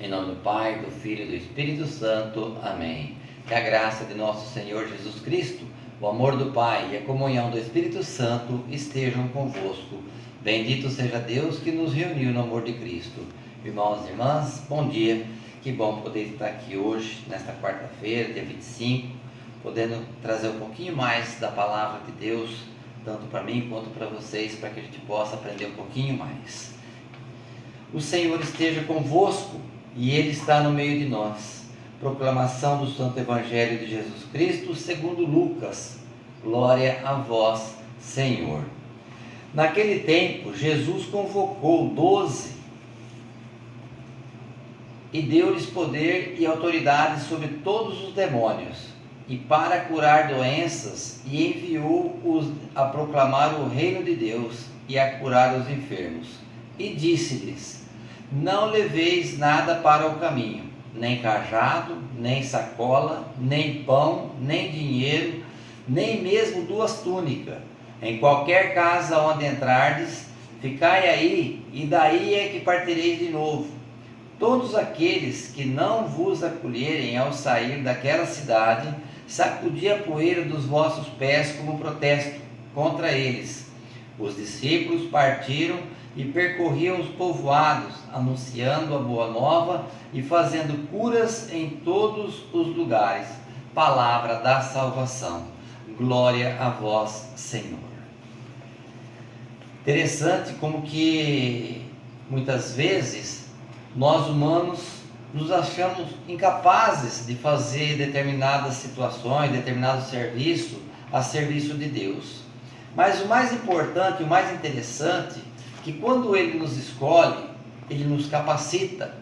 Em nome do Pai, do Filho e do Espírito Santo. Amém. Que a graça de nosso Senhor Jesus Cristo, o amor do Pai e a comunhão do Espírito Santo estejam convosco. Bendito seja Deus que nos reuniu no amor de Cristo. Irmãos e irmãs, bom dia. Que bom poder estar aqui hoje, nesta quarta-feira, dia 25, podendo trazer um pouquinho mais da palavra de Deus, tanto para mim quanto para vocês, para que a gente possa aprender um pouquinho mais. O Senhor esteja convosco e Ele está no meio de nós. Proclamação do Santo Evangelho de Jesus Cristo segundo Lucas. Glória a vós, Senhor. Naquele tempo, Jesus convocou 12 e deu-lhes poder e autoridade sobre todos os demônios, e para curar doenças, e enviou-os a proclamar o reino de Deus e a curar os enfermos. E disse-lhes: não leveis nada para o caminho, nem cajado, nem sacola, nem pão, nem dinheiro, nem mesmo 2 túnicas. Em qualquer casa onde entrardes, ficai aí, e daí é que partireis de novo. Todos aqueles que não vos acolherem ao sair daquela cidade, sacudi a poeira dos vossos pés como protesto contra eles. Os discípulos partiram e percorriam os povoados, anunciando a boa nova e fazendo curas em todos os lugares. Palavra da salvação. Glória a vós, Senhor. Interessante como que muitas vezes nós humanos nos achamos incapazes de fazer determinadas situações, determinado serviço a serviço de Deus. Mas o mais importante, o mais interessante, que quando Ele nos escolhe, Ele nos capacita.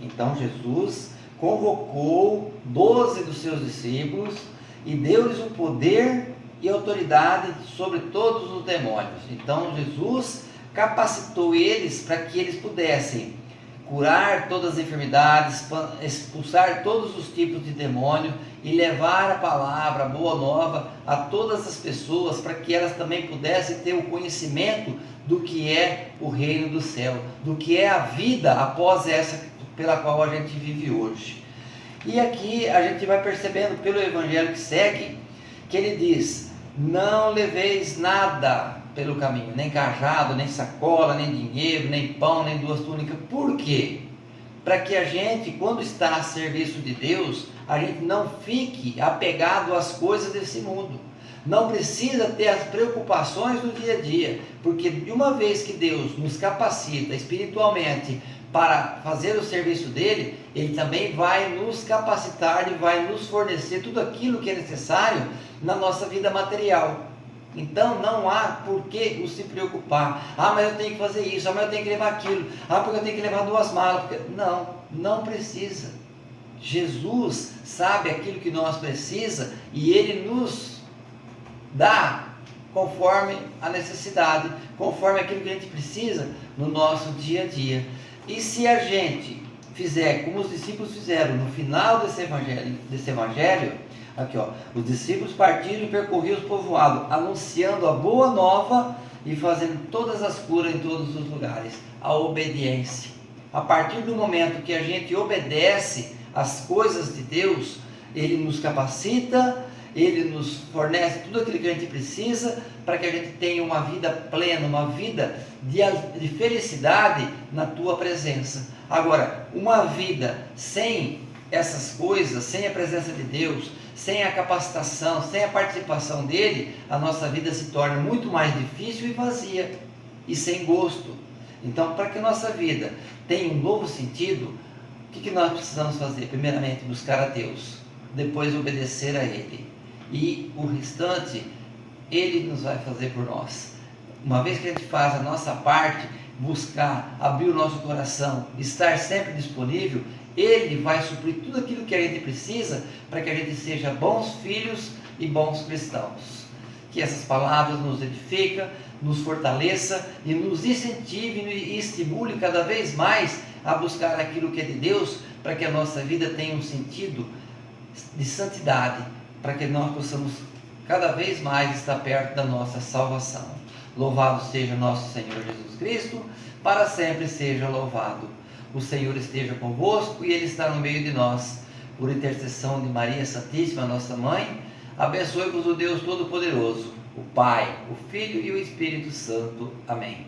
Então Jesus convocou 12 dos seus discípulos e deu-lhes o poder e autoridade sobre todos os demônios. Então Jesus capacitou eles para que eles pudessem curar todas as enfermidades, expulsar todos os tipos de demônio e levar a palavra, a boa nova a todas as pessoas, para que elas também pudessem ter o conhecimento do que é o reino do céu, do que é a vida após essa pela qual a gente vive hoje. E aqui a gente vai percebendo pelo evangelho que segue, que ele diz: não leveis nada pelo caminho, nem cajado, nem sacola, nem dinheiro, nem pão, nem 2 túnicas. Por quê? Para que a gente, quando está a serviço de Deus, a gente não fique apegado às coisas desse mundo. Não precisa ter as preocupações do dia a dia, porque de uma vez que Deus nos capacita espiritualmente para fazer o serviço dele, ele também vai nos capacitar e vai nos fornecer tudo aquilo que é necessário na nossa vida material. Então não há por que se preocupar. Mas eu tenho que fazer isso, mas eu tenho que levar aquilo, porque eu tenho que levar 2 malas. Não precisa. Jesus sabe aquilo que nós precisamos e Ele nos dá conforme a necessidade, conforme aquilo que a gente precisa no nosso dia a dia. E se a gente fizer como os discípulos fizeram no final desse evangelho, aqui os discípulos partiram e percorriam os povoados, anunciando a boa nova e fazendo todas as curas em todos os lugares. A obediência. A partir do momento que a gente obedece às coisas de Deus, Ele nos capacita, Ele nos fornece tudo aquilo que a gente precisa para que a gente tenha uma vida plena, uma vida de felicidade na Tua presença. Agora, uma vida sem essas coisas, sem a presença de Deus, sem a capacitação, sem a participação dele, a nossa vida se torna muito mais difícil e vazia e sem gosto. Então, para que a nossa vida tenha um novo sentido, o que nós precisamos fazer? Primeiramente, buscar a Deus, depois obedecer a Ele, e o restante Ele nos vai fazer por nós. Uma vez que a gente faz a nossa parte, buscar, abrir o nosso coração, estar sempre disponível, Ele vai suprir tudo aquilo que a gente precisa para que a gente seja bons filhos e bons cristãos. Que essas palavras nos edifiquem, nos fortaleça e nos incentive e estimule cada vez mais a buscar aquilo que é de Deus, para que a nossa vida tenha um sentido de santidade, para que nós possamos cada vez mais estar perto da nossa salvação. Louvado seja nosso Senhor Jesus Cristo, para sempre seja louvado. O Senhor esteja convosco e Ele está no meio de nós. Por intercessão de Maria Santíssima, nossa Mãe, abençoe-vos o Deus Todo-Poderoso, o Pai, o Filho e o Espírito Santo. Amém.